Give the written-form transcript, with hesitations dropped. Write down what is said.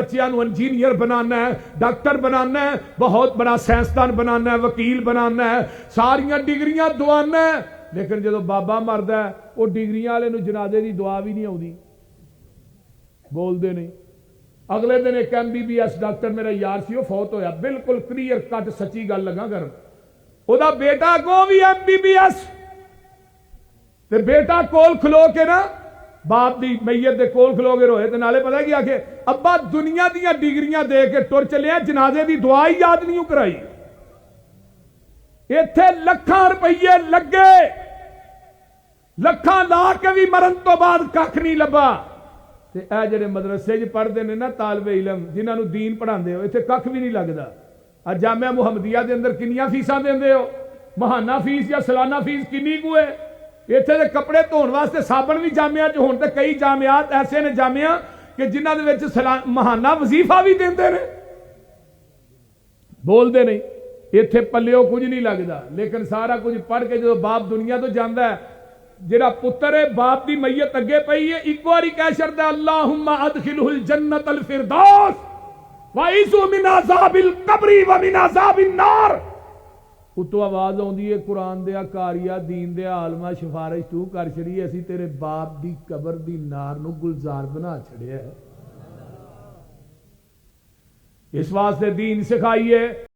بچیاں نو انجینئر بنانا ہے، ڈاکٹر بنانا ہے، بہت بڑا سائنسدان بنانا ہے، وکیل بنانا ہے، ساریاں ڈگریاں دوانا ہے، لیکن جدو بابا مردا ہے وہ ڈگریاں والے نو جنازے دی دعا بھی نہیں آتی، بول دے نہیں۔ اگلے دن ایک MBBS ڈاکٹر میرا یار سی وہ فوت ہویا، بالکل کلیئر کٹ سچی گل لگا کر، وہ دا بیٹا کو بھی MBBS تے بیٹا کول کھلو کے نا باپ دی میت دے کول کھلو کے روئے تے نالے پتہ کیا کہ ابا دنیا دیاں ڈگریاں دے کے ٹر چلے ہیں، جنازے دی دعا ہی یاد نہیں کرائی، ایتھے لکھاں روپیے لگے، لکھاں لا کے بھی مرن تو بعد ککھ نہیں لبا، تے اے جڑے مدرسے وچ پڑھدے نے نا طالب علم جنہاں نو دین پڑھاندے ہو ایتھے ککھ بھی نہیں لگدا۔ جامعہ محمدیہ دے اندر کنیاں فیساں دیندے ہو، ماہانہ فیس یا سالانہ فیس کنی کو ہے؟ ایتھے دے کپڑے دھون واسطے صابن بھی جامعہ چ ہون تے کئی جامعات ایسے نے جامعہ کہ جنہاں دے وچ ماہانہ وظیفہ بھی دیندے نے، بول دے نہیں، ایتھے پلیو کچھ نہیں لگدا، لیکن سارا کچھ پڑھ کے جو باپ دنیا تو جاندا ہے، جڑا پتر ہے باپ دی میت اگے پئی ہے ایک واری کہہ چھڑدا اللہم ادخلہ الجنت الفردوس وَعِذُ مِنْ عَذَابِ الْقَبْرِ وَمِنْ عَذَابِ النَّارِ، اتو آواز آندی ہے قرآن دیا کاریا دین دیا عالمہ سفارش تو کر چھڑی، اسی تیرے باپ دی قبر دی نار نو گلزار بنا چھڑیا ہے، اس واسطے دین سکھائیے۔